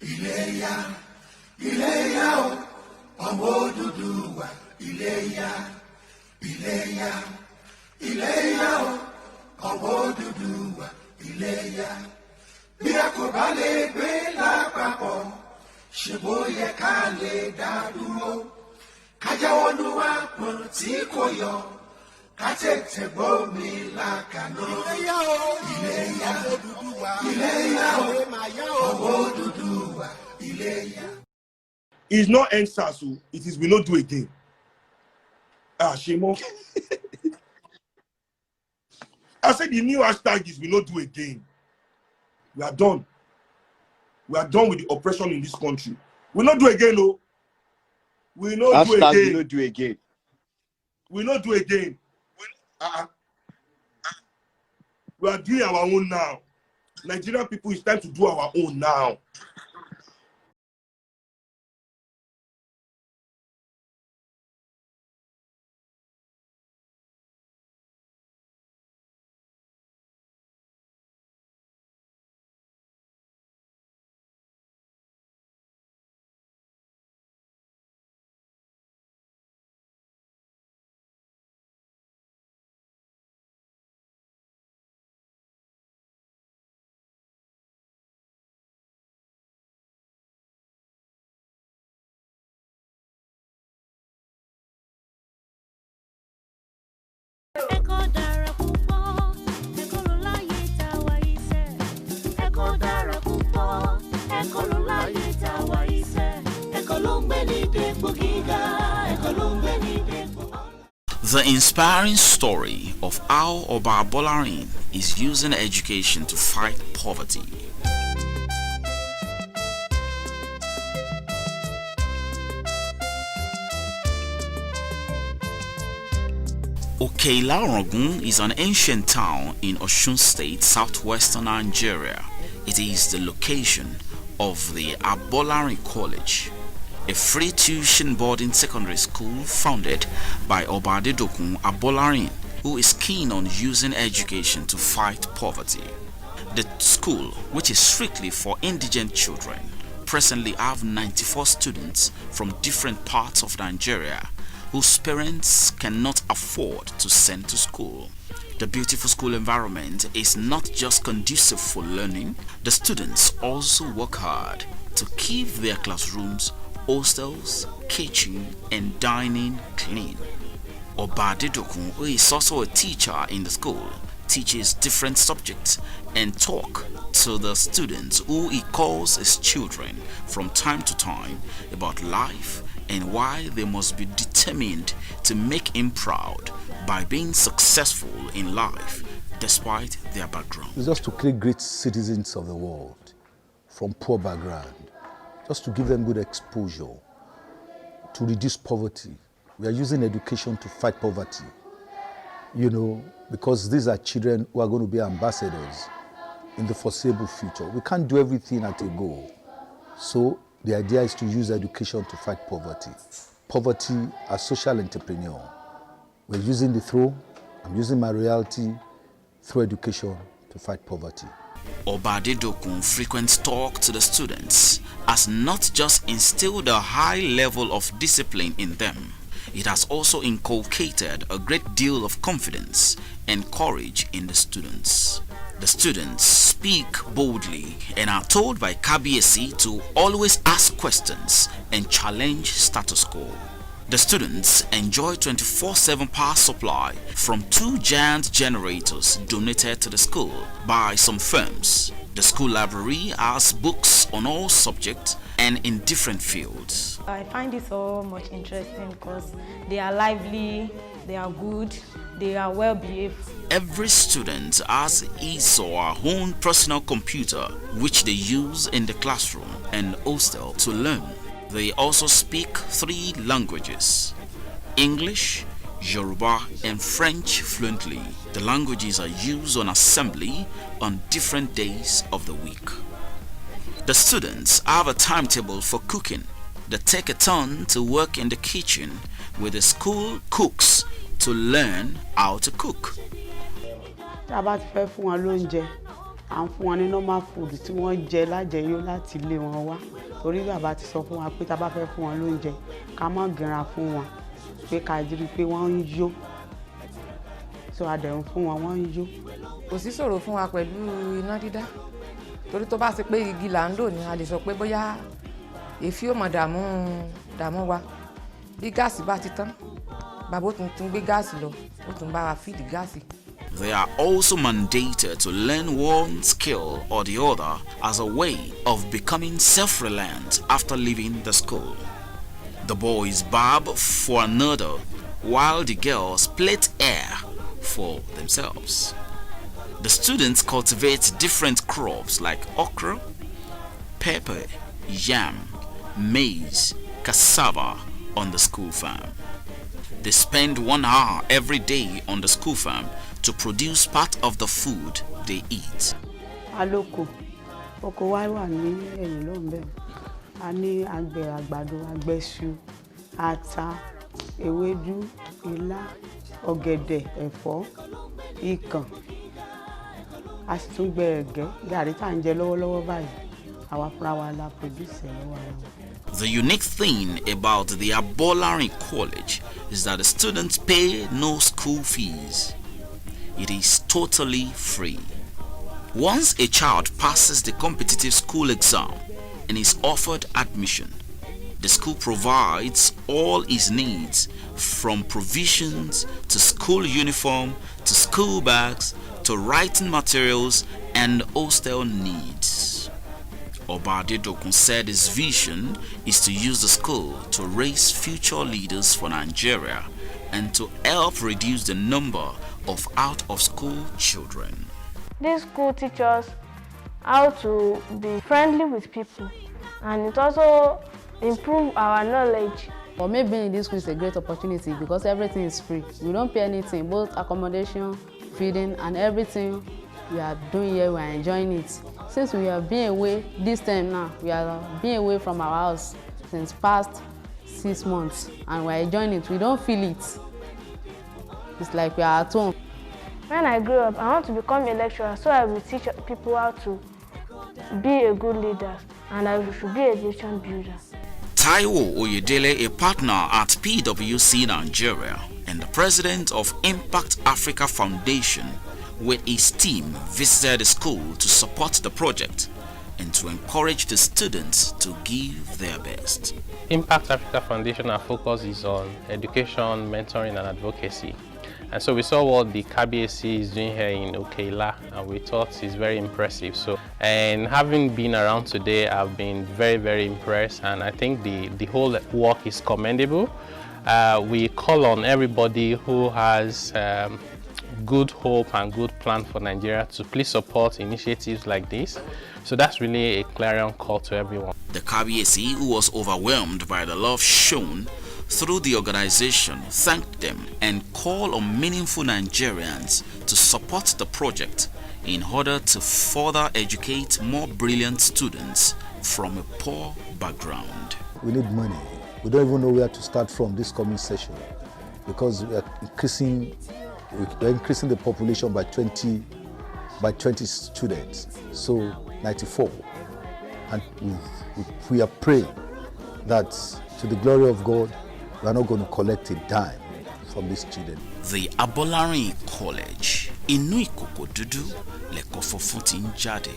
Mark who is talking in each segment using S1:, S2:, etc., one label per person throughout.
S1: Iléyá, Iléyá o, ọmọ Odùduwà. Iléyá, Iléyá, Iléyá o, ọmọ Odùduwà. Iléyá. Bí a kò bá lè gbé lápapọ̀, ṣe bó yẹ ká lè dá dúró. Ká jáwọ́ nú àpọ̀n tí kò yọ, ká tètè gbómi lákàná. Iléyá o, Iléyá, Iléyá o, ọmọ Odùduwà. Iléyá.
S2: It's not end SARS, it is we not do again. Shemo. I said the new hashtag is we not do again. We are done. We are done with the oppression in this country. We not do again, no. We not do again.
S3: We not do again.
S2: We not do again. We are doing our own now. Nigerian people, it's time to do our own now.
S4: The inspiring story of how Oba Adedokun is using education to fight poverty. Oke-Ila Oragun is an ancient town in Osun State, southwestern Nigeria. It is the location of the Abolarin College, a free tuition boarding secondary school founded by Oba Adedokun Abolarin, who is keen on using education to fight poverty. The school, which is strictly for indigent children, presently have 94 students from different parts of Nigeria whose parents cannot afford to send to school. The beautiful school environment is not just conducive for learning, the students also work hard to keep their classrooms, hostels, kitchen and dining clean. Oba Adedokun, who is also a teacher in the school, teaches different subjects and talk to the students who he calls his children from time to time about life and why they must be determined to make him proud by being successful in life despite their background.
S5: It's just to create great citizens of the world from poor background, just to give them good exposure, to reduce poverty. We are using education to fight poverty, you know, because these are children who are going to be ambassadors in the foreseeable future. We can't do everything at a go. So the idea is to use education to fight poverty. Poverty as social entrepreneur. We're using the throw, I'm using my reality through education to fight poverty.
S4: Oba Adedokun frequent talk to the students has not just instilled a high level of discipline in them, it has also inculcated a great deal of confidence and courage in the students. The students speak boldly and are told by Kabiyesi to always ask questions and challenge status quo. The students enjoy 24/7 power supply from 2 giant generators donated to the school by some firms. The school library has books on all subjects and in different fields.
S6: I find it so much interesting because they are lively, they are good, they are well behaved.
S4: Every student has his or her own personal computer which they use in the classroom and hostel to learn. They also speak 3 languages: English, Yoruba and French fluently. The languages are used on assembly on different days of the week. The students have a timetable for cooking. They take a turn to work in the kitchen with the school cooks to learn how to cook.
S7: Tá bá ti fẹ́ fún wọn lóúnjẹ,
S3: à ń fún wọn ní normal food tí wọ́n jẹ lájẹyó láti ilé wọn wá torí bàbá ti sọ fún wa pé tá bá fẹ́ fún wọn lóúnjẹ ká má gẹra fún wọn pé ká rí pé wọ́n ń yó so a dẹ̀ ń fún wọn wọ́n ń yó.
S7: Kò sí ṣòro fún wa pẹ̀lú iná dídá torí tó bá ṣe pé igi là ń lò ní a lè sọ pé bóyá èéfín ò mọ̀ dààmú wa bí gáàsì bá ti tán bàbá ó tún gbé gáàsì lọ ó tún bá wa fíìdì gáàsì.
S4: They are also mandated to learn one skill or the other as a way of becoming self-reliant after leaving the school. The boys barb for another, while the girls plait hair for themselves. The students cultivate different crops like okra, pepper, yam, maize, cassava on the school farm. They spend 1 hour every day on the school farm to produce part of the food they eat.
S3: Aloko, oko wa wà ní ẹ̀yìn lọ́hùn bẹ́ẹ̀. A ní àgbẹ̀ àgbàdo, àgbẹ̀ iṣu, ata, ewédú, ilá, ọ̀gẹ̀dẹ̀, ẹ̀fọ́, ikàn. A sì tún gbẹ ẹ̀gẹ́, gàrí tá ń jẹ lọ́wọ́lọ́wọ́ báyìí. Àwa fúnra wa la produce lọ́wọ́ ara wa.
S4: The unique thing about the Abolarin College is that the students pay no school fees. It is totally free. Once a child passes the competitive school exam and is offered admission, the school provides all his needs from provisions to school uniform to school bags to writing materials and hostel needs. Oba Adedokun said his vision is to use the school to raise future leaders for Nigeria and to help reduce the number of out-of-school children.
S8: This school teaches us how to be friendly with people, and it also improves our knowledge.
S9: For me, being in this school is a great opportunity because everything is free. We don't pay anything, both accommodation, feeding, and everything we are doing here, we are enjoying it. Since we have been away this time now, we are being away from our house since past 6 months, and we are enjoying it. We don't feel it. It's like we are at home.
S8: When I grow up, I want to become a lecturer so I will teach people how to be a good leader, and I should be a nation builder.
S4: Taiwo Oyedele, a partner at PwC Nigeria and the president of Impact Africa Foundation, with his team visited the school to support the project and to encourage the students to give their best.
S10: Impact Africa Foundation, our focus is on education, mentoring and advocacy. And so we saw what the KBAC is doing here in Oke-Ila, and we thought it's very impressive. So, and having been around today, I've been very, very impressed, and I think the whole work is commendable. We call on everybody who has good hope and good plan for Nigeria to please support initiatives like this. So that's really a clarion call to everyone.
S4: The KBAC, who was overwhelmed by the love shown through the organization, thanked them and called on meaningful Nigerians to support the project in order to further educate more brilliant students from a poor background.
S5: We need money. We don't even know where to start from this coming session because we are increasing the population by 20 students, so 94, and we are praying that to the glory of God we are not going to collect a dime from these students.
S4: The Abolarin College, Inú Ìkòkò Dúdú, lẹ̀kọ́ funfun tí ń jáde.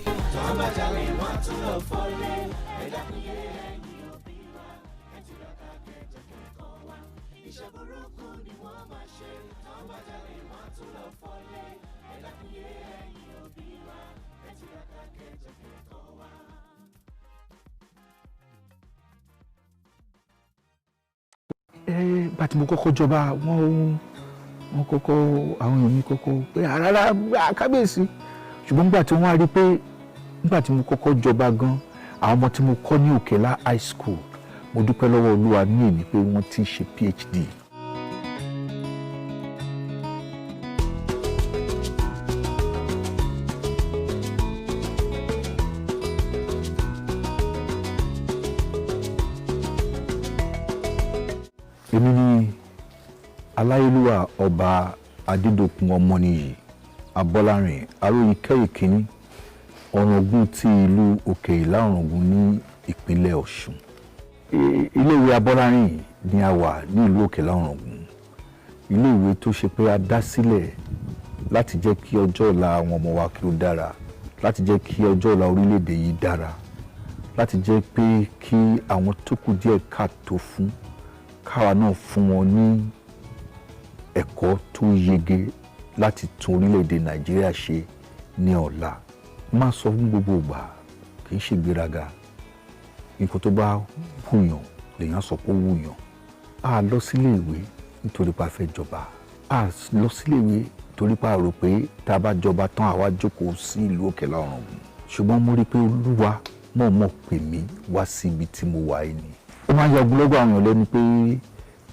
S11: Bàtí mo kọ́kọ́ jọba wọ́n kọ́kọ́ àwọn èèyàn mi kọ́kọ́ pé rárá kábíyèsí, ṣùgbọ́n nígbà tí wọ́n á rí pé nígbà tí mo kọ́kọ́ jọba gan àwọn ọmọ tí mo kọ́ ní Oke-Ila high school, mo dúpẹ́ lọ́wọ́ Olúwa ní èní pé wọ́n ti ṣe PhD. Èmi ni Aláyélúwà Oba Adedokun Abolarin Aróyè Kẹ́yìn Kínní
S5: Oragun ti ìlú Oke-Ila Oragun ní ìpínlẹ̀ Ọ̀ṣun. Ilé-ìwé Abolarin ni a wà ní ìlú Oke-Ila Oragun. Ilé-ìwé tó ṣe pé a dá sílẹ̀ láti jẹ́ kí ọjọ́ ọ̀la àwọn ọmọ wa kí ó dára, láti jẹ́ kí ọjọ́ ọ̀la orílẹ̀-èdè yìí dára, láti jẹ́ pé kí àwọn tó kù díẹ̀ káàtó fún káwa náà fún wọn ní ẹ̀kọ́ tó yege láti tún orílẹ̀-èdè Nàìjíríà ṣe ní ọ̀la. Má sọ fún gbogbo ìgbà kì í ṣe ìgbéraga. Nǹkan tó bá wùyàn lèèyàn sọ pé ó wùyàn. A lọ sílé ìwé nítorí pé a fẹ́ jọba. A lọ sílé ìwé torí pé a rò pé tá a bá jọba tán àwa jókòó sí ìlú Oke-Ila Oragun. Ṣùgbọ́n mo rí i pé Olúwa mọ̀ọ́mọ̀ pè mí wá sí ibi tí mo wà yìí ni. Ó máa ń ya ogunlọ́gọ̀ àwọn èèyàn lẹ́nu pé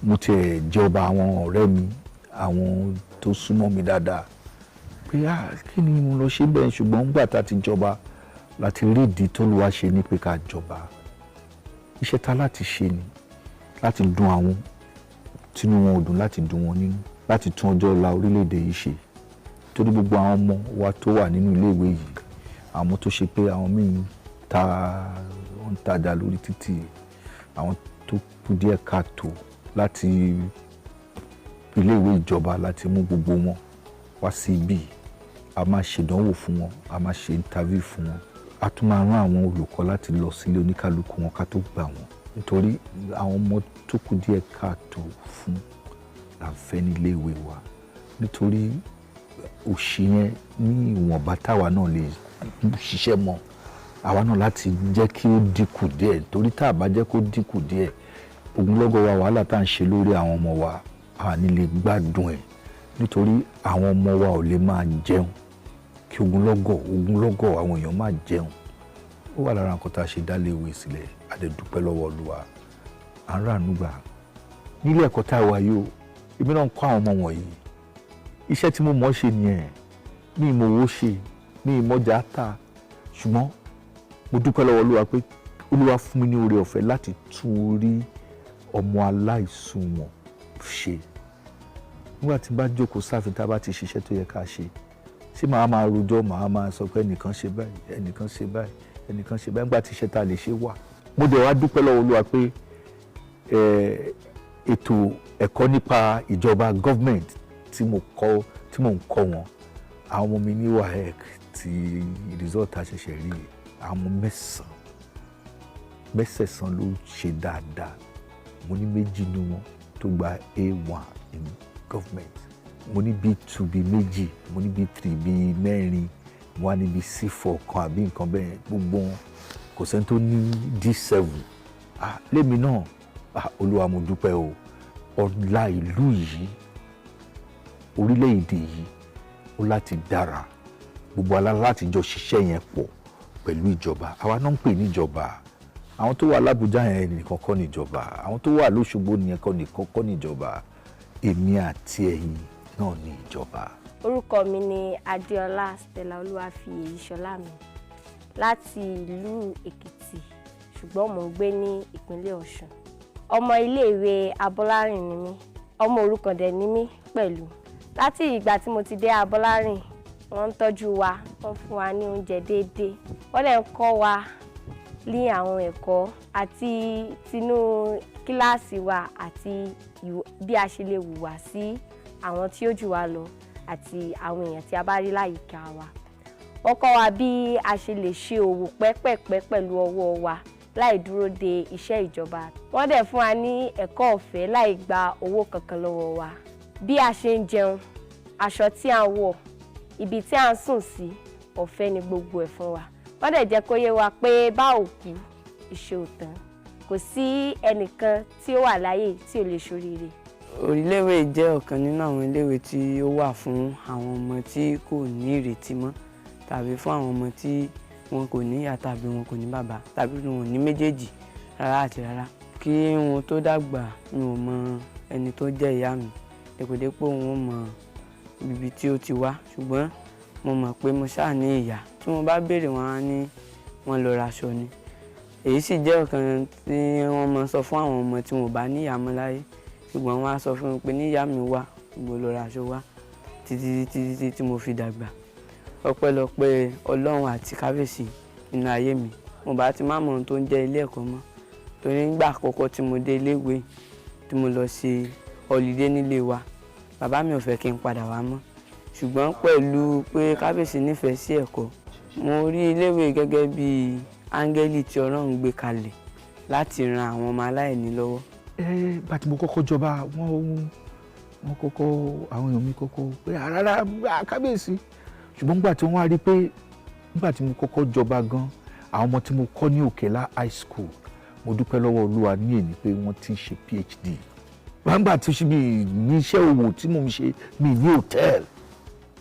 S5: mo tiẹ̀ jọba àwọn ọ̀rẹ́ mi, àwọn tó súnmọ́ mi dáadáa. Pé kí ni mo lọ ṣe bẹ́ẹ̀, ṣùgbọ́n nígbà tá a ti jọba láti rí ìdí tó lù wá ṣe ní pé ká jọba. Iṣẹ́ ta láti ṣe ni láti dùn àwọn tínú wọn ò dùn, láti dùn wọn nínú, láti tún ọjọ́ ọ̀la orílẹ̀-èdè yìí ṣe. Torí gbogbo àwọn ọmọ wa tó wà nínú iléèwé yìí, àwọn tó ṣe pé àwọn míì ń tajà lórí títì, àwọn tó kù díẹ̀ káàtó láti iléèwé ìjọba láti mú gbogbo wọn wá sí ibí. A máa ṣèdánwò fún wọn, a máa ṣe interview fún wọn. A tún máa rán àwọn olùkọ́ láti lọ sílé oníkálukú wọn ká tó gbà wọ́n. Nítorí àwọn ọmọ tó kù díẹ̀ káàtó fún là ń fẹ́ ní iléèwé wa. Nítorí òṣì yẹn ní ìwọ̀nba táwa náà lè ṣiṣẹ́ mọ́. Àwa náà láti jẹ́ kí ó dínkù díẹ̀. Torí tá a bá jẹ́ kó dínkù díẹ̀, ogunlọ́gọ̀ wa wàhálà tá à ń ṣe lórí àwọn ọmọ wa a ní lè gbádùn ẹ̀. Nítorí àwọn ọmọ wa ò lè máa jẹun kí ogunlọ́gọ̀ àwọn èèyàn máa jẹun. Ó wà lára nǹkan tá a ṣe dá léèwé sílẹ̀. A dẹ̀ dúpẹ́ lọ́wọ́ Olúwa. À ń ràánú gbà. Nílé ẹ̀kọ́ tá a wà yìí o, èmi náà ń kọ́ àwọn ọmọ wọ̀nyí. Iṣẹ́ tí mo mọ̀ ṣe nìyẹn. Mi ì mọ owó ṣe, mi ì mọ̀jà tà. Ṣùgbọ́n mo dúpẹ́ lọ́wọ́ Olúwa pé Olúwa fún mi ní oore ọ̀fẹ́ láti tún orí ọmọ aláìsùnwọ̀n ṣe. Nígbà tí n bá jókòó sáfin tá a bá ti ṣiṣẹ́ tó yẹ ká ṣe, ṣé màá máa rojọ́, màá máa sọ pé ẹnìkan ṣe báyìí, ẹnìkan ṣe báyìí, ẹnìkan ṣe báyìí. Nígbà tí iṣẹ́ tá a lè ṣe wà. Mo dẹ̀ wá dúpẹ́ lọ́wọ́ Olúwa pé ètò ẹ̀kọ́ nípa ìjọba government tí mo ń kọ́ wọn, àwọn ọmọ mi ní WAEC tí result àṣẹ̀ṣẹ̀ rí, àwọn ọmọ mẹ́sẹ̀sán ló ṣe dáadáa. Mo ní méjì nínú wọn tó gba A1 in government. Mo ní B2 bíi méjì, mo ní B3 bíi mẹ́rin, mo wá ní bíi C4 kan àbí nǹkan bẹ́ẹ̀. Gbogbo wọn kò sẹ́ni tó ní D7. Lémi náà, Olúwa mo dúpẹ́ o. Ọlá ìlú yìí, orílẹ̀-èdè yìí ó láti dára. Gbogbo alá láti jọ ṣiṣẹ́ yẹn pọ̀ pẹ̀lú ìjọba. Àwa náà ń pè ní ìjọba. Àwọn tó wà l'Ábùjá yẹn nìkan kọ́ ní ìjọba. Àwọn tó wà l'Óṣogbo nìkan kọ́ ní ìjọba. Èmi àti ẹ̀yin náà ní ìjọba.
S12: Orúkọ mi ni Adéọlá Stella Olúwafiyèyíṣọlá mi láti ìlú Èkìtì, ṣùgbọ́n mò ń gbé ní ìpínlẹ̀ Ọ̀ṣun. Ọmọ iléèwé Abolarin ni mí, ọmọ òrukàn dẹ̀ ni mí pẹ̀lú. Láti ìgbà tí mo ti dé Abolarin, wọ́n ń tọ́jú wa, wọ́n fún wa ní oúnjẹ déédéé, wọ́n dẹ̀ ń kọ́ wa ní àwọn ẹ̀kọ́ àti tinú kíláàsì wa àti bí a ṣe lè hùwà sí àwọn tí ó jù wá lọ àti àwọn èèyàn tí a bá rí láyìíká wa. Wọ́n kọ́ wa bí a ṣe lè ṣe òwò pẹ́pẹ̀pẹ́ pẹ̀lú ọwọ́ wa láì dúró de iṣẹ́ ìjọba. Wọ́n dẹ̀ fún wa ní ẹ̀kọ́ ọ̀fẹ́ láì gba owó kankan lọ́wọ́ wa. Bí a ṣe ń jẹun, aṣọ tí a ń wọ̀, ibi tí a ń sùn sí, ọ̀fẹ́ ni gbogbo ẹ̀ fún wa. Wọ́n dẹ̀ jẹ́ kó yé wa pé bá ò kú, iṣẹ́ ò tán. Kò sí ẹnìkan tí ó wà láyé tí ò lè ṣoríire.
S13: Iléèwé jẹ́ ọ̀kan nínú àwọn iléèwé tí ó wà fún àwọn ọmọ tí kò ní ìrètí mọ́, tàbí fún àwọn ọmọ tí wọn kò ní ìyá tàbí wọn kò ní bàbá, tàbí wọn ò ní méjèèjì rárá àti rárá. Kí wọn tó dàgbà, mi ò mọ ẹni tó jẹ́ ìyá mi, dépòdépò wọn mọ ibi tí ó ti wá, ṣùgbọ́n mo mọ̀ pé mo ṣáà ní ìyá. Tí wọ́n bá béèrè, wọn á ní wọ́n lọ raṣọ ni. Èyí sì jẹ́ ọ̀kan tí wọ́n máa sọ fún àwọn ọmọ tí wọn ò bá ní ìyá mọ́ láyé, ṣùgbọ́n wọ́n á sọ fún mi pé ní ìyá mi wá, gbogbo lọ raṣọ wá títí tí mo fi dàgbà. ọpẹ́lọpẹ́ Ọlọ́run àti kábíyèsí nínú ayé mi mo bá ti má mọ ohun tó ń jẹ́ ilé ẹ̀kọ́ mọ́ torí nígbà àkọ́kọ́ tí mo dé iléèwé tí mo lọ ṣe holiday nílé wa bàbá mi ò fẹ́ kí n padà wá mọ́ ṣùgbọ́n pẹ̀lú pé kábíyèsí nífẹ̀ẹ́ sí ẹ̀kọ́ mo rí iléèwé gẹ́gẹ́ bí áńgẹ́lì tí Ọlọ́run gbé kalẹ̀ láti ran àwọn ọmọ aláìní lọ́wọ́.
S11: Bá tí mo kọ́kọ́ jọba wọ́n kọ́kọ́ àwọn èèyàn mi kọ́kọ́ pé rárá kábíyèsí ṣùgbọ́n nígbà tí wọ́n wá rí pé nígbà tí mo kọ́kọ́ jọba gan àwọn ọmọ tí mo kọ́ ní Oke-Ila high school mo dúpẹ́ lọ́wọ́ Olúwa ní èní pé wọ́n ti ń ṣe PhD gbàgbà tí ṣe mi ní iṣẹ́ òwò tí mo ń ṣe mi ní hòtẹ́ẹ̀lì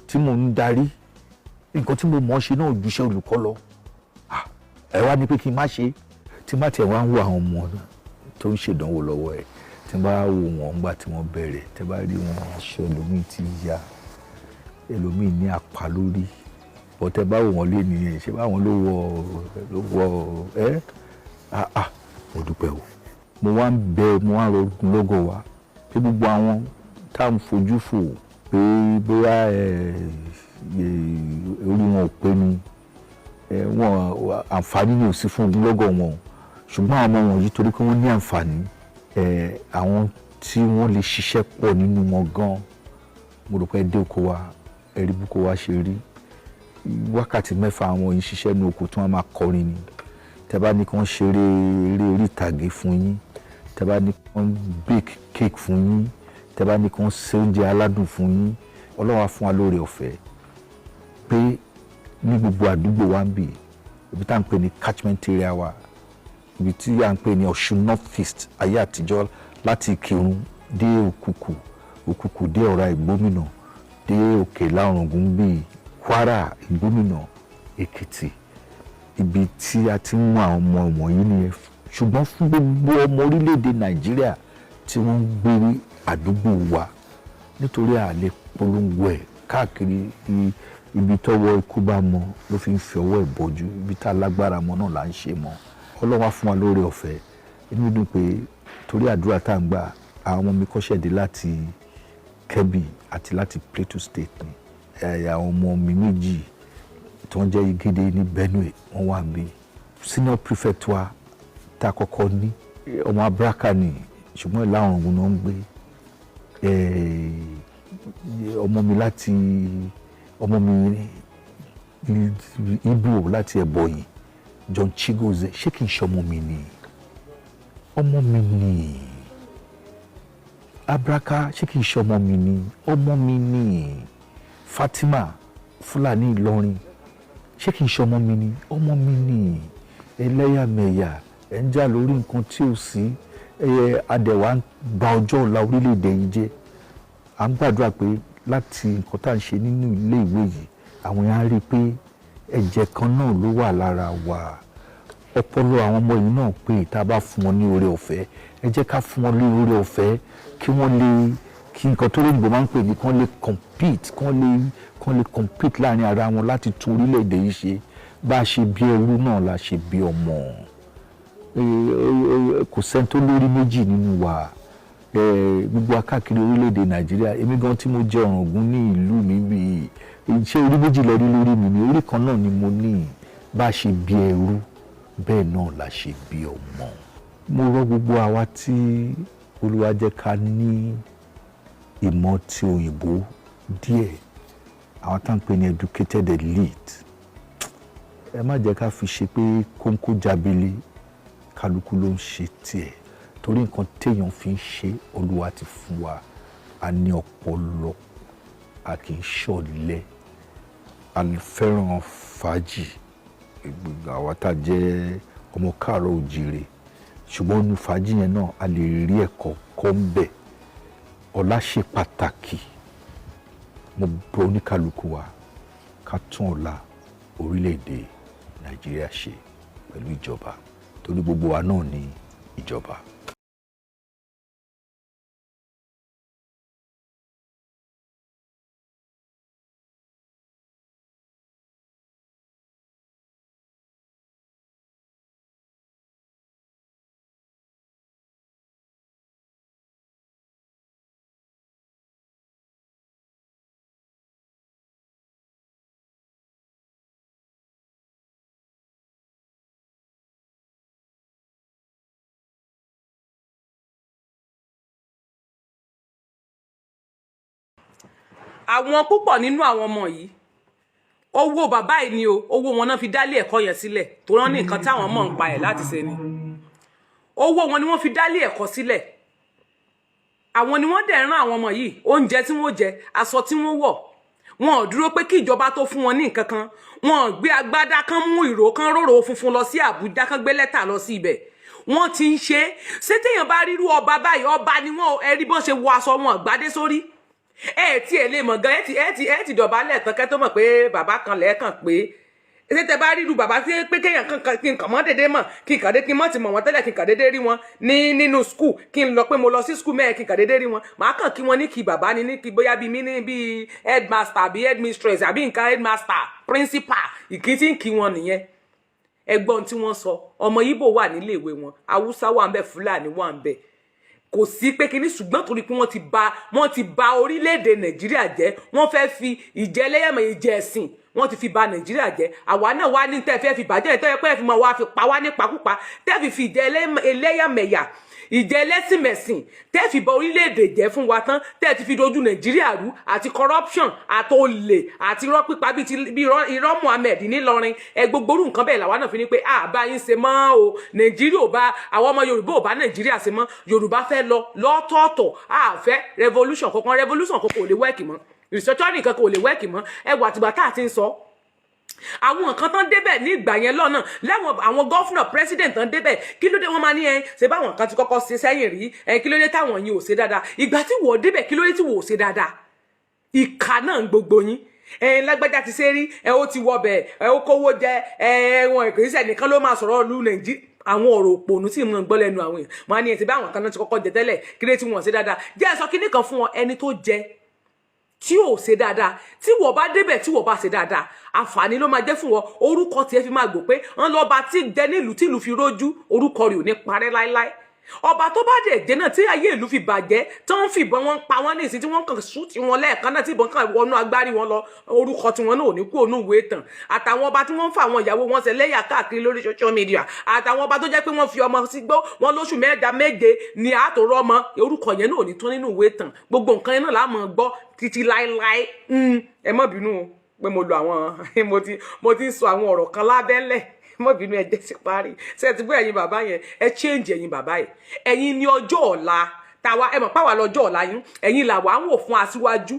S11: tí mo ń darí nǹkan tí mo mọ̀ ṣe náà ju iṣẹ́ olùkọ́ lọ ẹ wá ní pé kí n má ṣe tí má tiẹ̀ wá ń wo àwọn ọmọ tó ń ṣèdánwò lọ́wọ́ ẹ̀ tí n bá wò wọ́n nígbà tí wọ́n bẹ̀rẹ̀ tẹ́ bá rí wọn aṣọ ẹlòmíì ti ya ẹlòmíì ní apá lórí ọ̀tẹ̀ bá wò wọ́n lé nìyẹn ṣé báwọn ló wọ mo dúpẹ́ o mo wá ń rọ lọ́gọ̀ wa pé gbogbo àwọn tá à ń fojú fò pé bóyá orí wọn ò pé ni wọn àǹfààní ni ò sí fún ogunlọ́gọ̀ wọn ṣùgbọ́n àwọn ọmọ wọ̀nyí torí pé wọ́n ní àǹfààní àwọn tí wọ́n lè ṣiṣẹ́ pọ̀ nínú wọn gan mo rò pé dé oko wa ẹ̀rí bú kó wa ṣe rí wákàtí 6 àwọn yìí ṣiṣẹ́ ní oko tí wọ́n máa kọrin ni tẹ́ bá ní kí wọ́n ṣeré eré orí ìtàgé fún yín tẹ́ bá ní kí wọ́n bake cake fún yín tẹ́ bá ní kí wọ́n ṣe oúnjẹ aládùn fún yín Ọlọ́run á fún wa lóore ọ̀fẹ́ pé ní gbogbo àdúgbò wa ń bì ibi tá à ń pè ní catchment area wa ibi tí à ń pè ní Ọ̀ṣun North East ayé àtijọ́ láti Ìkìrun dé Òkùkù dé Ọ̀rá Ìgbómìnà dé Òkè-Ìlà Ọ̀ràngún bíi Kwara Ìgbómìnà Èkìtì ibi tí a ti ń mú àwọn ọmọ wọ̀nyí nìyẹn ṣùgbọ́n fún gbogbo ọmọ orílẹ̀-èdè Nàìjíríà tí wọ́n ń gbé àdúgbò wa nítorí àlè polongo ẹ̀ káàkiri ibi tọ́wọ́ ikú bá mọ ló fi ń fi ọwọ́ ẹ̀ bọ́jú ibi tá a lágbára mọ́ náà là ń ṣe mọ́ Ọlọ́run á fún wa lóore ọ̀fẹ́ inú dùn pé torí àdúrà tá à ń gbà àwọn ọmọ mi kọ́ṣẹ́ dé láti Kebbi àti láti Plateau State ni àwọn ọmọ mi méjì tí wọ́n jẹ́ Igede ní Benue wọ́n wà bí senior prefect wa tá a kọ́kọ́ ní ọmọ Abraka ni ṣùgbọ́n Ìlà Ọ̀ràngún náà ń gbé ọmọ mi Igbo láti Ẹ̀bọ̀yìn John Chigoze ṣé kìí ṣe ọmọ mi ni Abraka ṣé kìí ṣe ọmọ mi ni Fatima Fúlàní Ìlọrin ṣé kìí ṣe ọmọ mi ni ẹlẹ́yàmẹ̀yà ẹ̀ ń jà lórí nǹkan tí ò sí adẹ̀wà ń ba ọjọ́ ọ̀la orílẹ̀-èdè yìí jẹ́ à ń gbàdúrà pé láti nǹkan tá à ń ṣe nínú ilé ìwé yìí àwọn yẹn á rí i pé ẹ̀jẹ̀ kan náà ló wà lára wa ọpọlọ àwọn ọmọ yìí náà pé tá a bá fún wọn ní oore ọ̀fẹ́ ẹ jẹ́ ká fún wọn ní oore ọ̀fẹ́ kí wọ́n lè kí nǹkan tó lóyìnbó máa ń pè ní kí wọ́n lè compete láàrin ara wọn láti tún orílẹ̀-èdè yìí ṣe bá a ṣe bí ẹrú náà la ṣe bí ọmọ kò sẹ́ni tó lórí méjì nínú wa gbogbo akáàkiri orílẹ̀-èdè Nàìjíríà èmi gan tí mo jẹ́ Ọ̀ràngún ní ìlú mi bíi ṣé orí méjì lọ rí lórí mi ni orí kan náà ni mo ní bá a ṣe bí ẹrú bẹ́ẹ̀ náà la ṣe bí ọmọ. mo rọ̀ gbogbo àwa tí Olúwa jẹ́ ká ní ìmọ̀ ti òyìnbó díẹ̀ àwọn tá à ń pè ní educated elite ẹ má jẹ́ ká fi ṣe pé kóńkó jábélé kálukú ló ń ṣe tiẹ̀ torí nǹkan téèyàn fi ń ṣe Olúwa ti fún wa a ní ọpọlọ a kì í ṣọ̀lẹ a fẹ́ràn fàájì àwa tá a jẹ́ ọmọ káàárọ̀ oòjíire ṣùgbọ́n nínú fàájì yẹn náà a lè rí ẹ̀kọ́ kọ́ ń bẹ̀ ọlá ṣe pàtàkì mo bẹ̀ oníkálukú wa ká tún ọ̀la orílẹ̀-èdè Nàìjíríà ṣe pẹ̀lú ìjọba torí gbogbo wa náà ní ìjọba.
S14: àwọn púpọ̀ nínú àwọn ọmọ yìí owó bàbá yìí ni o owó wọn náà fi dálé ẹ̀kọ́ yẹn sílẹ̀ tó rán ní nǹkan táwọn mọ̀ ń pa ẹ̀ láti ṣe ni owó wọn ni wọ́n fi dálé ẹ̀kọ́ sílẹ̀ àwọn ni wọ́n dẹ̀ rán àwọn ọmọ yìí oúnjẹ tí wọ́n jẹ aṣọ tí wọ́n wọ̀ wọn ò dúró pé kí ìjọba tó fún wọn ní nǹkan kan wọn ò gbé agbádá kan mú ìró kan róró funfun lọ sí Àbújá kan gbé lẹ́tà lọ sí ibẹ̀ wọ́n ti ń ṣe ṣé téèyàn bá rírú ọba báyìí ọba ni wọ́n ẹrí bọ́n ṣe wọ aṣọ wọn gbádé sórí tí ẹ lè mọ̀ gan ẹ ti dọ̀bálẹ̀ tán kẹ́ tó mọ̀ pé bàbá kan lẹ́ẹ̀kan pé ṣé tẹ bá rírú bàbá tí pé kéèyàn kan kí n kàn mọ́ dédé mọ̀ kí n kàn dé kí n mọ̀ ti mọ̀ wọ́n tẹ́lẹ̀ kí n kàn dédé rí wọn nínú skul kí n lọ pé mo lọ sí skul mẹ́ẹ̀ kí n kàn dédé rí wọn màá kàn kí wọn ní kí bàbá ni ní kí bóyá bíi mí ní bíi headmaster bíi headmistress àbí nǹkan headmaster principal ìkí tí ń kí wọn nìyẹn ẹgbọ́n tí wọ́n sọ ọmọ Ìgbò wà nílé ìwé wọn Haúsá wà ń bẹ Fúlàní wà ń bẹ kò sí pé kíní ṣùgbọ́n torí pé wọ́n ti bà orílẹ̀-èdè Nàìjíríà jẹ́ wọ́n fẹ́ fi ìjẹ́ ẹlẹ́yàmẹ̀yà ìjẹ́ ẹ̀sìn wọ́n ti fi bà Nàìjíríà jẹ́ àwa náà wá ní tẹ́ fẹ́ fi bàjẹ́ tẹ́ pẹ́ fi mọ̀ wá fi pa wá nípakúpa tẹ́ fi ìjẹ́ ẹlẹ́yàmẹ̀yà ìjẹ́ ẹlẹ́sìnmẹ̀sìn tẹ́ fi bà orílẹ̀-èdè jẹ́ fún wa tán tẹ́ ti fi dojú Nàìjíríà rú àti corruption àti olè àti irọ́ pípa bíi irọ́ Muhammed nílọrin gbogbo orú nǹkan bẹ́ẹ̀ làwa náà fi ní pé àbá yín ṣe mọ́ o Nàìjíríà ò bá àwọn ọmọ Yorùbá ò bá Nàìjíríà ṣe mọ́ Yorùbá fẹ́ lọ lọ́tọ̀ọ̀tọ̀ àfẹ́ revolution kankan ò lè wẹ́ẹ̀kì mọ́ restructuring kankan ò lè wẹ́ẹ̀kì mọ́ ẹwà àtìgbà tá a ti ń sọ àwọn nǹkan tán débẹ̀ ní ìgbà yẹn lọ́nà láwọn àwọn gọ́fúnà president tán débẹ̀ kí ló dé wọ́n máa ní ṣe báwọn kan ti kọ́kọ́ ṣe sẹ́yìn rí kí ló dé táwọn yìí ò ṣe dáadáa ìgbà tí wọ́n débẹ̀ kí ló dé tí wọ́n ò ṣe dáadáa ìkà náà gbogbo yín lágbájá ti ṣe rí ó ti wọbẹ̀ ó kówó jẹ wọn ìkìrísẹ̀ nìkan ló máa sọ̀rọ̀ lu Nàìjíríà àwọn ọ̀rọ̀ òpònú tí mo gbọ́ lẹ́nu àwọn èèyàn wọn á ní ẹ̀ tí báwọn kan náà ti kọ́kọ́ jẹ tẹ́lẹ̀ kí ló tí wọ́n ṣe dáadáa jẹ́ sọ kíní kan fún wọn ẹni tó jẹ tí ò ṣe dáadáa tí wọ́n bá débẹ̀ tí wọ́n bá ṣe dáadáa àǹfààní ló máa jẹ́ fún wọn orúkọ tiẹ̀ fi máa gbọ́ pé wọ́n lọ́ba tí jẹ nílùú tí ìlú fi rójú orúkọ rẹ̀ ò ní parẹ́ láéláé ọba tó bá dẹ̀ jẹ́ náà tí ayé ìlú fi bàjẹ́ tí wọ́n fìbọn wọn pa wọ́n ní ìsìn tí wọ́n kàn sùn tí wọ́n lẹ́ẹ̀kan náà tí ìbọn kan wọnú agbárí wọn lọ orúkọ tí wọ́n náà ò ní kú òun ìwé ìtàn àtàwọn ọba tí wọ́n ń fa àwọn ìyàwó wọn ṣe lẹ́yà káàkiri lórí social media àtàwọn ọba tó jẹ́ pé wọ́n fi ọmọ sígbó wọn lóṣù méje ní àtòrọ́ ọmọ orúkọ yẹn náà ò ní tún nínú ìwé ìtàn gbogbo nǹkan yẹn náà láàmú gbọ́ títí láéláé ẹ má bínú pé mo lo àwọn mo ti sọ àwọn ọ̀rọ̀ kan lábẹ́lẹ̀ mo bínú ẹ jẹ́ ti parí ṣé ti gbọ́ ẹ̀yin bàbá yẹn ẹ change ẹ̀yin bàbá yẹn ẹ̀yin ní ọjọ́ ọ̀la tàwa ẹ mọ̀ páwa lọ́jọ́ ọ̀la yín ẹ̀yin làwa ń wò fún aṣíwájú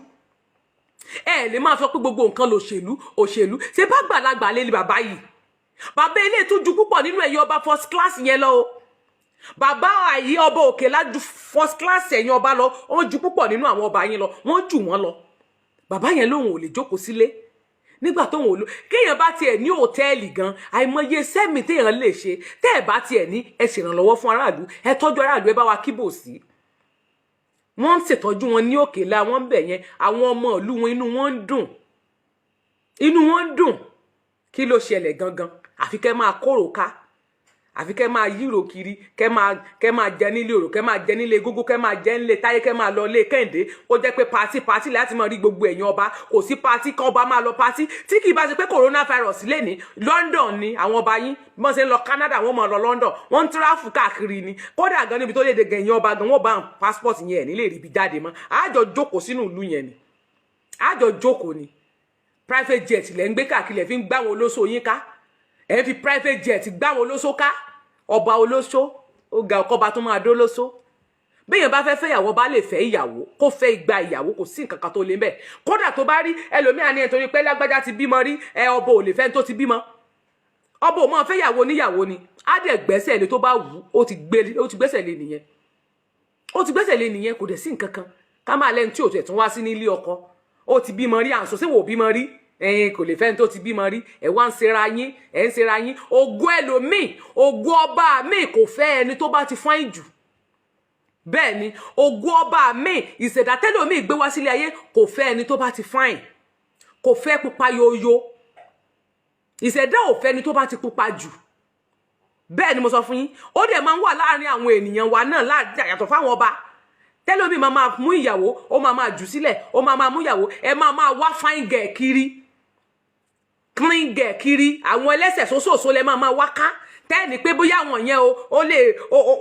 S14: ẹ lè máa sọ pé gbogbo nǹkan òṣèlú ṣé bá gbàlagbà lé ní bàbá yìí bàbá ilé tó ju púpọ̀ nínú ẹ̀yin ọba first class yẹn lọ o bàbá àyè ọba Òkè-Ila ju first class ẹ̀yin ọba lọ wọ́n ju púpọ̀ nínú àwọn ọba yín lọ wọ́n jù wọ́n lọ bàbá yẹn lòun ò lè jókòó sílé nígbà tóun ò lò kéèyàn bá tiẹ̀ ní hòtẹ́ẹ̀lì gan àìmọye sẹ́mi téèyàn lè ṣe tẹ́ ẹ̀ bá tiẹ̀ ní ẹ ṣèrànlọ́wọ́ fún aráàlú ẹ tọ́jú aráàlú ẹ bá wa kíbò sí wọ́n ń ṣètọ́jú wọn ní Òkè-Ila wọ́n ń bẹ̀ yẹn àwọn ọmọ ìlú wọn inú wọn ń dùn kí ló ṣẹlẹ̀ gangan àfi kẹ́ máa kóró ká àfi kẹ́ máa yírò kiri kẹ́ máa jẹ nílé òrò kẹ́ máa jẹ nílé gógó kẹ́ máa jẹ nílé táyé kẹ́ máa lọ lé Kẹ́hìndé kó jẹ́ pé pati láti máa rí gbogbo ẹ̀yin ọba kò sí pati kan ọba máa lọ pati tí kì í bá ṣe pé coronavirus lè ní London ni àwọn ọba yín bí wọ́n ṣe ń lọ Canada wọ́n máa lọ London wọ́n ń tíráfù káàkiri ni kódà gan níbi tó lè dé gẹ̀yìn ọba gan wọ́n bá ń passport yẹn ẹ̀ nílé ìrìbí jáde mọ́ àjọ jókòó sínú ìlú yẹn ni àjọ jókòó ni private jet lẹ́ ń gbé káàkiri ẹ̀ fi ń gbá wọn olóṣó yín ká ẹ̀ fi private jet gbá wọn olóṣó ká ọba olóṣó ọgá ọkọba tó máa dó lóṣó béèyàn bá fẹ́ ìyàwó bá lè fẹ́ ìyàwó kó fẹ́ igba ìyàwó kò sí nǹkan kan tó lè bẹ́ẹ̀ kódà tó bá rí ẹlòmíà ní nítorí pé lágbájá ti bímọ rí ọba ò lè fẹ́ tó ti bímọ ọba ò máa fẹ́ ìyàwó níyàwó ni á dẹ̀ gbẹ́sẹ̀ lé tó bá wù ó ti gbẹ́sẹ̀ lé nìyẹn kò dẹ̀ sí nǹkan kan ká máa lẹ́nu tí ò tẹ̀ tún wá sí nílé ọkọ ó ti bímọ rí àǹsọ sí wò bímọ rí kò lè fẹ́ni tó ti bímọ rí ẹ wá ń ṣera yín ògo ẹlòmíì ògo ọba míì kò fẹ́ ẹni tó bá ti fáìn jù bẹ́ẹ̀ ni ògo ọba míì ìṣẹ̀dá tẹ́lòmíì gbé wá sílé ayé kò fẹ́ ẹni tó bá ti fáìn kò fẹ́ pupa yoyo ìṣẹ̀dá ò fẹ́ ẹni tó bá ti pupa jù bẹ́ẹ̀ ni mo sọ fún yín ó dẹ̀ máa ń wà láàrin àwọn ènìyàn wa náà yàtọ̀ fáwọn ọba tẹ́lòmíì máa mú ìyàwó ó máa jù sílẹ̀ ó máa mú ìyàwó ẹ máa wá fáìn gẹ̀ kiri clean girl kiri àwọn ẹlẹ́sẹ̀ sósòsó lẹ máa wá ká tẹ́ẹ̀ni pé bóyá àwọn yẹn ó lè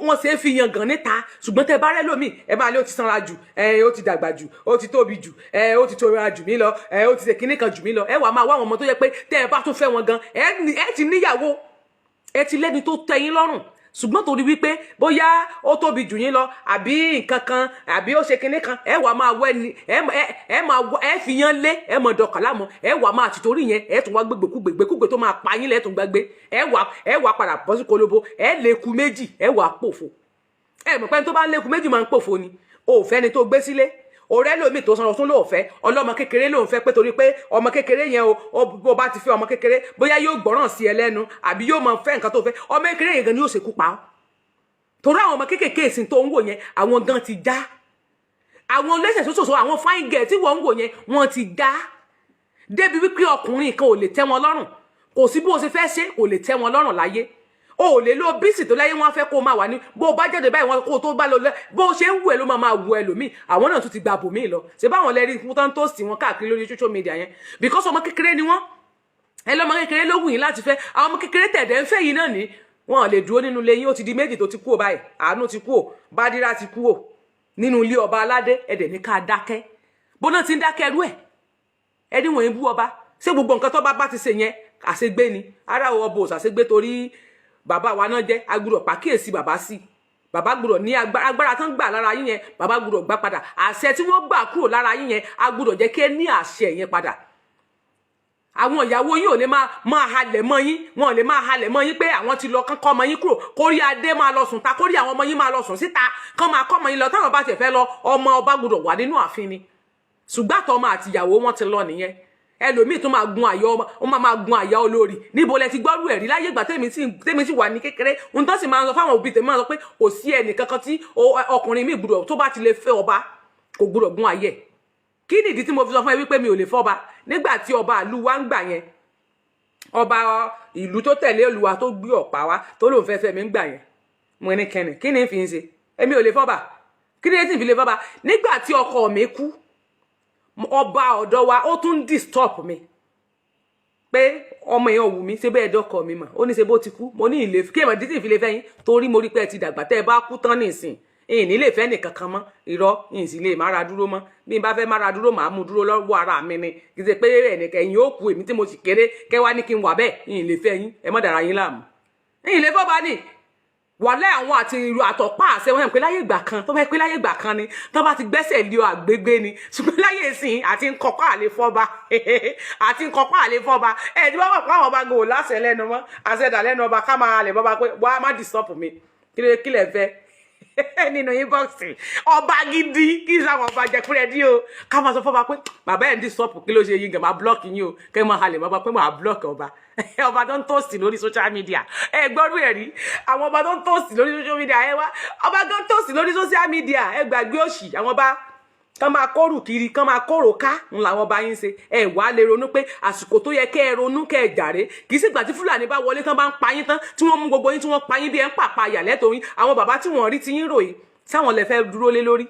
S14: wọ́n ṣe é fi yan gan níta ṣùgbọ́n tẹ́ bá rẹ́ lómi ẹ máa lé ó ti sanra jù ó ti dàgbà jù ó ti tóbi jù ó ti tóra jù mí lọ ó ti ṣe kinní kan jù mí lọ ẹ wàá máa wá àwọn ọmọ tó yẹ pé tẹ́ ẹ bá tún fẹ́ wọn gan ẹ ti níyàwó ẹ ti lẹ́ni tó tẹ́ yín lọ́rùn ṣùgbọ́n torí wípé bóyá ó tóbi jù yín lọ àbí nǹkan kan àbí ó ṣe kinní kan ẹ wàá máa wẹ́ ni ẹ fi yan lé ẹ mọ̀ dọ̀kà lámọ̀ ẹ wàá máa tìtorí yẹn ẹ tún wá gbégbèkúgbè tó máa pa yín lẹ́tùn gbàgbé ẹ wàá padà bọ́ sí kolobo ẹ léku méjì ẹ wàá pòfo ẹ mọ̀ pé tó bá léku méjì máa ń pòfo ni òfẹ́ ni tó gbé sílé ọ̀rẹ́ lómi tó sanra tún lóòfẹ́ ọlọ́mọ kékeré ló ń fẹ́ pé torí pé ọmọ kékeré yẹn bó bá ti fẹ́ ọmọ kékeré bóyá yóò gbọ́ràn sí ẹ lẹ́nu àbí yóò máa fẹ́ nǹkan tó fẹ́ ọmọ kékeré yẹn gan ni yóò ṣekú pa ọ́ torí àwọn ọmọ kékeré ìsìn tó ń wò yẹn àwọn gan ti já àwọn lẹ́sẹ̀ sóṣòṣò àwọn fine girl tí wọ́n ń wò yẹn wọ́n ti já débi wípé ọkùnrin kan ò lè tẹ́ wọn lọ́rùn kò sí bó ṣe fẹ́ ṣe kò lè tẹ́ wọn lọ́rùn láyé o ò lè lo bíìsì tó láyé wọn fẹ́ kó máa wà ní bó bá jáde báyìí wọn kó tó bá lọ bó ṣe ń wù ẹ ló máa wù ẹlòmíì àwọn náà tún ti gba bòmíì lọ ṣe báwọn lẹ́rí fún tán tó sì wọn káàkiri lórí social media yẹn because ọmọ kékeré ni wọn ẹ lọ́mọ kékeré ló wù yín láti fẹ́ àwọn ọmọ kékeré tẹ̀dẹ̀ ń fẹ́ yìí náà ní wọn lè dúró nínú ilé yín ó ti di méjì tó ti kú ò báyìí àánú ti kú ò bádírà ti kú ò nínú ilé ọba aládé ẹ̀dẹ̀ ní ká dákẹ́ bóná ti ń dákẹ́ ẹrú ẹ̀ ẹni wọ̀nyí bú ọba ṣé gbogbo nǹkan tó bá ti ṣe yẹn àṣegbé ni ara ọba ò ṣàṣegbé torí bàbá wa náà jẹ́ agbúrò pàkíyèsí bàbá sí bàbá gbúrò ní agbára tán gbà lára yín yẹn bàbá gbúrò gbà padà àṣẹ tí wọ́n gbà kúrò lára yín yẹn agbúrò jẹ́ kí ẹ ní àṣẹ yẹn padà àwọn ìyàwó yín ò lè máa halẹ̀ mọ́ yín wọn ò lè máa halẹ̀ mọ́ yín pé àwọn ti lọ kán kọ́ ọmọ yín kúrò kórí adé máa lọ sùn ta kórí àwọn ọmọ yín máa lọ sùn síta kán máa kọ́ ọmọ yín lọ táwọn bá tiẹ̀ fẹ́ lọ ọmọ ọba gbúdọ̀ wà nínú ààfin ni ṣùgbọ́n àtọmọ àti ìyàwó wọn ti lọ nìyẹn ẹlòmíì tó máa gun àyà ọmọ máa gun àyà olórí níbo lẹ ti gbọ́rú ẹ̀rí láyé ìgbà tèmi sì wà ní kékeré ohun tó sì máa ń sọ fáwọn òbí tèmi máa ń sọ pé kò sí ẹnì kankan tí ọkùnrin mi gbúdọ̀ tó bá ti lè fẹ́ ọba kò gbúdọ̀ gun àyè kí nìdí tí mo fi sọ fún ẹ wípé mi ò lè fọba nígbà tí ọba ìlú wa ń gbà yẹn ọba ìlú tó tẹ̀lé Olúwa tó gbé ọ̀pá wa tó lóun fẹ́ fẹ́ mi ń gbà yẹn mo ní kẹ́ni kí ni fi ń ṣe èmi ò lè fọba kí ni tí n fi lè fọba nígbà tí ọkọ mi kú ọba ọ̀dọ̀ wa ó tún disturb mi pé ọmọ yẹn ò wù mí ṣe bẹ́ẹ̀ dọ́kọ mi mọ̀ ó ní ṣe bó ti kú mo ní ìlè kí èèmọ̀ dídì ìfilé fẹ́yìn torí mo rí pé ẹ ti dàgbà tẹ́ ẹ bá kú tán nìsín ìyìn nílé fẹ́ nìkan kan mọ́ irọ́ ìyìn sì lè mára dúró mọ́ bí n bá fẹ́ mára dúró màá mú dúró lọ́wọ́ ara mi ni kì í ṣe pé ẹnìkan ẹ̀yìn ó kú èmi tí mo sì kéré kẹwàá ní kí n wà bẹ́ẹ̀ ìyìn lè fẹ́ yín ẹ má dàra yín láàmú ìyìn lè fọ́ bá ní wàlẹ́ àwọn àti ìlú àtọ̀pá àṣẹ wọn pé láyé ìgbà kan tó fẹ́ pé láyé ìgbà kan ni tó bá ti gbẹ́sẹ̀ lé ọ àgbégbé ni ṣùgbọ́n láyé ìsìn àti nkọ̀pá àlè fọ́ba àti nkọ̀pá àlè fọ́ba ẹ̀ tí wọ́n mọ̀ pé àwọn ọba gòó láṣẹ lẹ́nu mọ́ àṣẹ dà lẹ́nu ọba ká máa lè bọ́ba pé wàá má disturb mi kí lè fẹ́ nínú inbox ọba gidi kí sáwọn ọba jẹkúrẹ́ dí o ká máa sọ fọ́ba pé bàbá ẹ̀ ń disturb kí ló ṣe yín gan máa block yín o kẹ́ máa halẹ̀ bàbá pé máa block ọba ọba tó ń toast lórí social media ẹ gbọ́dọ̀ ẹ̀ rí àwọn ọba tó ń toast lórí social media ẹ wá ọba tó ń toast lórí social media ẹ gbàgbé òṣì àwọn ọba kán máa kórù kiri kán máa kórò ká ń làwọn ọba yín ṣe ẹ wá lè ronú pé àsìkò tó yẹ kẹ́ ẹ ronú kẹ́ ẹ jàre kì í sì gbà tí Fúlàní bá wọlé tán bá ń pa yín tán tí wọ́n mú gbogbo yín tí wọ́n pa yín bí ẹ ń pàpà yà lẹ́tọ̀ọ́ yín àwọn bàbá tí wọ́n rí ti yín ròyìn sáwọn lè fẹ́ dúró lé lórí